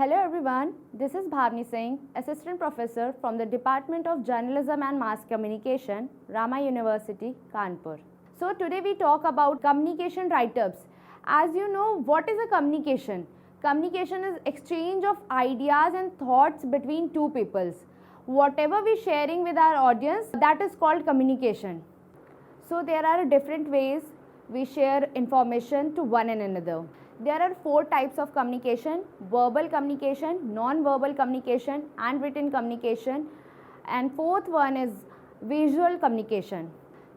Hello everyone, this is Bhavni Singh, Assistant Professor from the Department of Journalism and Mass Communication, Rama University, Kanpur. So today we talk about communication write-ups. As you know, what is a communication? Communication is exchange of ideas and thoughts between two peoples. Whatever we sharing with our audience, that is called communication. So there are different ways we share information to one and another. There are 4 types of communication: verbal communication, non-verbal communication and written communication, and fourth one is visual communication.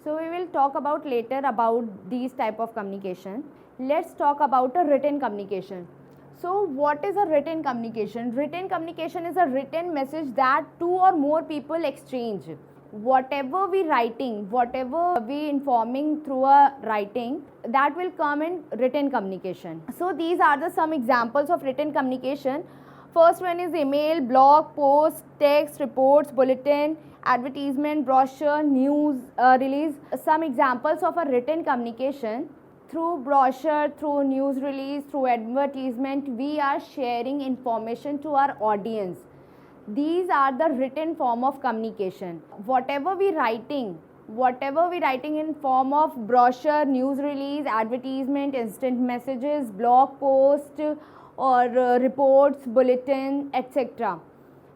So we will talk about later about these type of communication. Let's talk about a written communication. So what is a written communication? Written communication is a written message that 2 or more people exchange. Whatever we writing, whatever we informing through a writing, that will come in written communication. So these are the some examples of written communication. First one is email, blog, post, text, reports, bulletin, advertisement, brochure, news release. Some examples of a written communication: through brochure, through news release, through advertisement, we are sharing information to our audience. These are the written form of communication. Whatever we writing in form of brochure, news release, advertisement, instant messages, blog post or reports, bulletin, etc.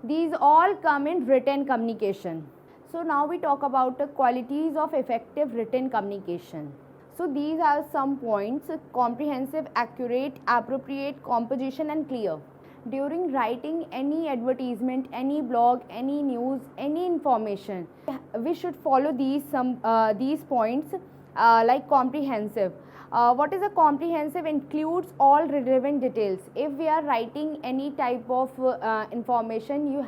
These all come in written communication. So now we talk about the qualities of effective written communication. So these are some points: comprehensive, accurate, appropriate, composition and clear. During writing any advertisement, any blog, any news, any information, we should follow these points like comprehensive. What is a comprehensive? Includes all relevant details. If we are writing any type of information, you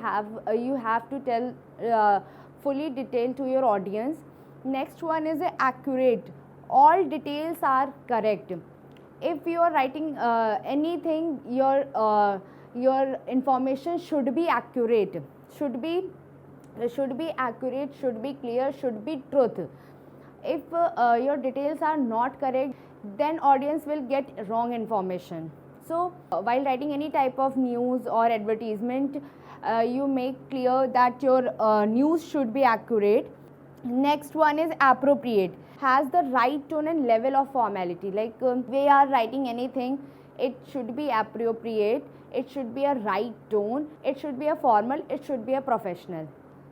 have to tell fully detailed to your audience. Next one is accurate. All details are correct. If you are writing anything, your information should be accurate, should be accurate, should be clear, should be truth. If your details are not correct, then audience will get wrong information. So while writing any type of news or advertisement, you make clear that your news should be accurate. Next one is appropriate. Has the right tone and level of formality. Like we are writing anything, it should be appropriate, it should be a right tone, it should be a formal, it should be a professional.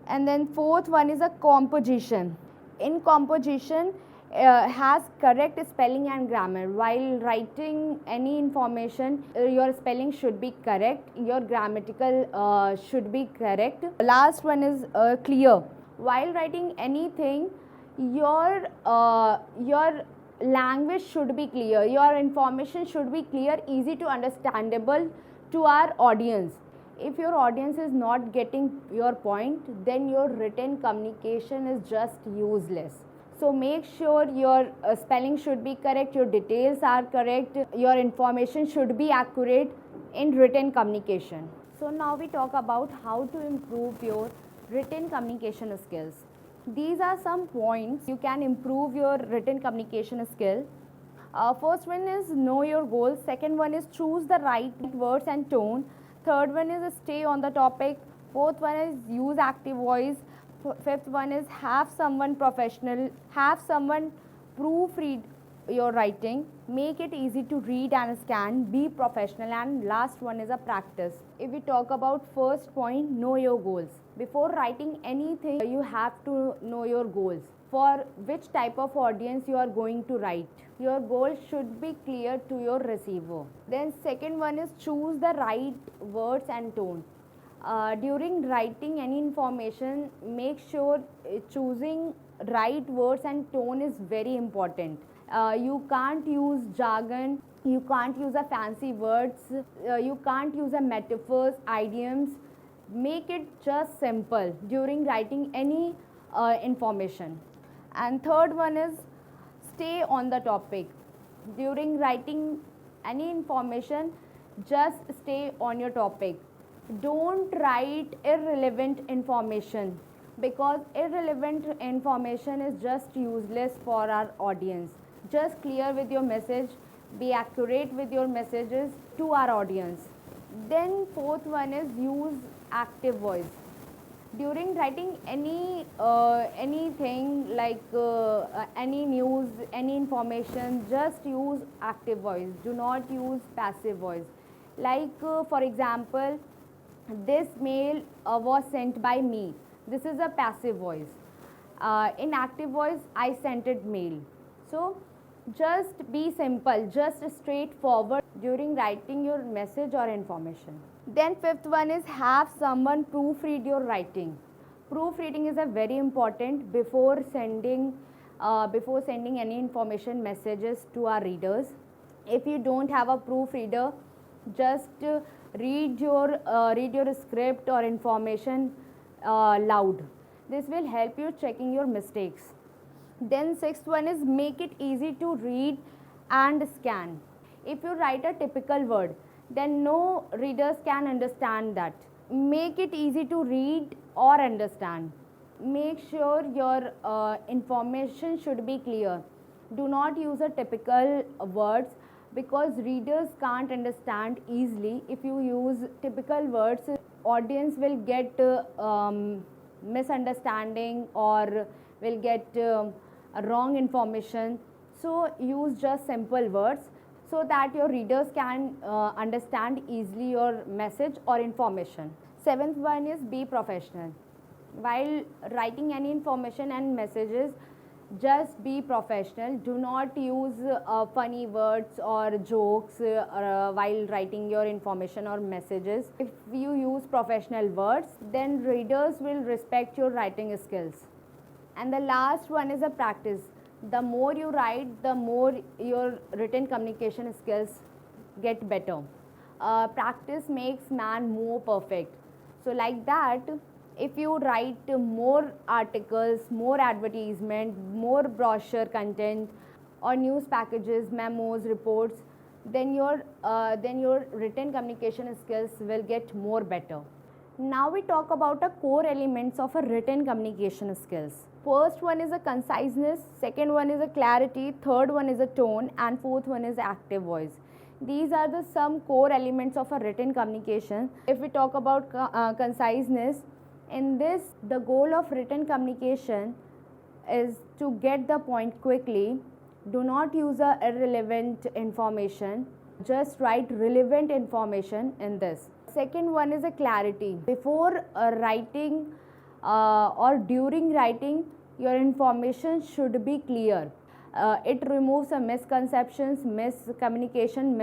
And then fourth one is a composition. In composition, has correct spelling and grammar. While writing any information, your spelling should be correct, your grammatical should be correct. Last one is clear. While writing anything, your language should be clear, your information should be clear, easy to understandable to our audience. If your audience is not getting your point, then your written communication is just useless. So make sure your spelling should be correct, your details are correct, your information should be accurate in written communication. So now we talk about how to improve your written communication skills. These are some points you can improve your written communication skill. First one is know your goals. Second one is choose the right words and tone. Third one is stay on the topic. Fourth one is use active voice. Fifth one is have someone professional, have someone proofread your writing, make it easy to read and scan, be professional. And last one is a practice. If we talk about first point, know your goals. Before writing anything, you have to know your goals. For which type of audience you are going to write. Your goal should be clear to your receiver. Then second one is choose the right words and tone. During writing any information, make sure choosing right words and tone is very important. You can't use jargon, you can't use a fancy words, you can't use a metaphors, idioms. Make it just simple during writing any information. And third one is stay on the topic. During writing any information, just stay on your topic. Don't write irrelevant information, because irrelevant information is just useless for our audience. Just clear with your message, be accurate with your messages to our audience. Then fourth one is use active voice. During writing anything like any news, any information, just use active voice. Do not use passive voice. Like for example, this mail was sent by me. This is a passive voice. In active voice, I sent it mail. So just be simple, just straightforward during writing your message or information. Then fifth one is have someone proofread your writing. Proofreading is a very important before sending any information messages to our readers. If you don't have a proofreader, just read your script or information loud. This will help you checking your mistakes. Then sixth one is make it easy to read and scan. If you write a typical word, then no readers can understand that. Make it easy to read or understand. Make sure your information should be clear. Do not use a typical words because readers can't understand easily. If you use typical words, audience will get misunderstanding or will get wrong information. So use just simple words so that your readers can understand easily your message or information. Seventh one is be professional. While writing any information and messages, just be professional. Do not use funny words or jokes while writing your information or messages. If you use professional words, then readers will respect your writing skills. And the last one is a practice. The more you write, the more your written communication skills get better. Practice makes man more perfect. So like that, if you write more articles, more advertisement, more brochure content, or news packages, memos, reports, then your written communication skills will get more better. Now we talk about the core elements of a written communication skills. First one is a conciseness, second one is a clarity, third one is a tone, and fourth one is active voice. These are the some core elements of a written communication. If we talk about conciseness, in this the goal of written communication is to get the point quickly. Do not use a irrelevant information, just write relevant information in this. Second one is a clarity. Before writing or during writing, your information should be clear. It removes misconceptions, miscommunication,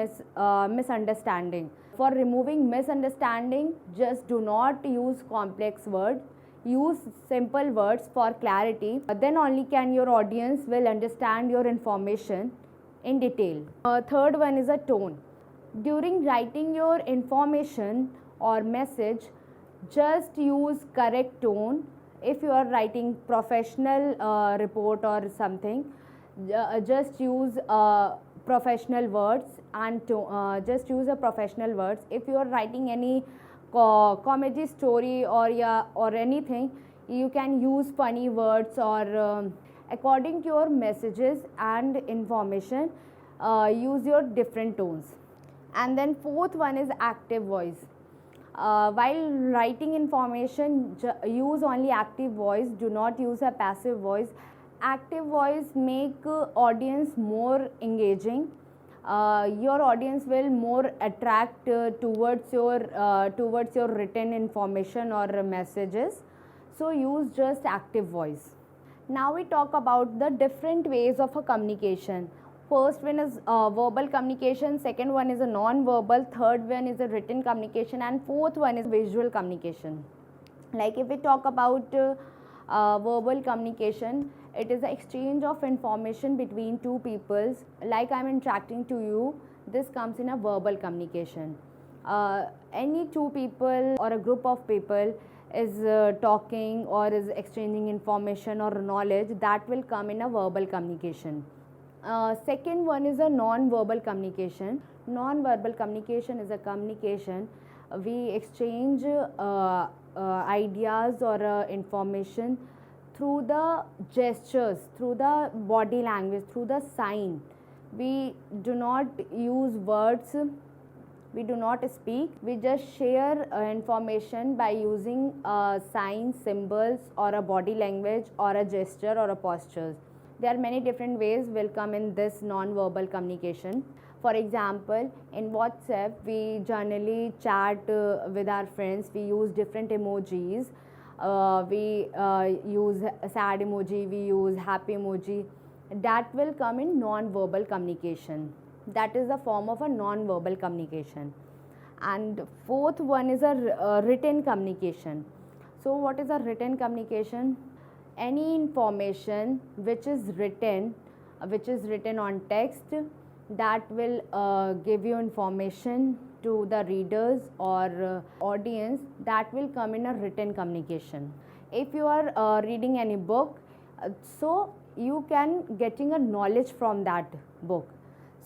misunderstanding. For removing misunderstanding, just do not use complex words. Use simple words for clarity. Then only can your audience will understand your information in detail. Third one is a tone. During writing your information or message, just use correct tone. If you are writing professional report or something, just use professional words and just use a professional words. If you are writing any comedy story or anything, you can use funny words or according to your messages and information, use your different tones. And then fourth one is active voice. While writing information, use only active voice. Do not use a passive voice. Active voice make audience more engaging. Your audience will more attract towards your written information or messages. So use just active voice. Now we talk about the different ways of a communication. First one is verbal communication, second one is a non-verbal, third one is a written communication, and fourth one is visual communication. Like if we talk about verbal communication, it is the exchange of information between two peoples. Like I am interacting to you, this comes in a verbal communication. Any two people or a group of people is talking or is exchanging information or knowledge, that will come in a verbal communication. Second one is a non-verbal communication. Non-verbal communication is a communication we exchange ideas or information through the gestures, through the body language, through the sign. We do not use words We do not speak, we just share information by using signs, symbols, or a body language, or a gesture, or a postures. There are many different ways will come in this non-verbal communication. For example, in WhatsApp, we generally chat with our friends. We use different emojis. We use sad emoji, we use happy emoji. That will come in non-verbal communication. That is the form of a non-verbal communication. And fourth one is a written communication. So what is a written communication? Any information which is written on text, that will give you information to the readers or audience, that will come in a written communication. If you are reading any book, so you can getting a knowledge from that book,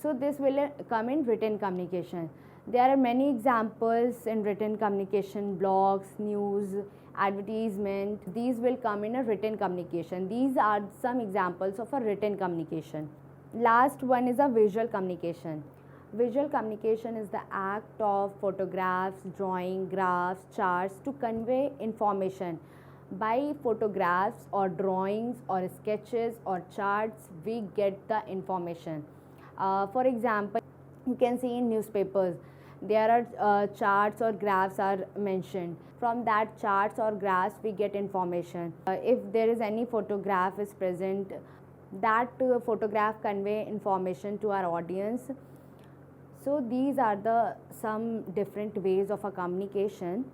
so this will come in written communication. There are many examples in written communication: blogs, news, advertisement. These will come in a written communication. These are some examples of a written communication. Last one is a visual communication. Visual communication is the act of photographs, drawing, graphs, charts to convey information. By photographs or drawings or sketches or charts, we get the information. For example, you can see in newspapers, there are charts or graphs are mentioned. From that charts or graphs, we get information. If there is any photograph is present, that photograph convey information to our audience. So these are the some different ways of a communication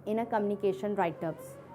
in a communication write-ups.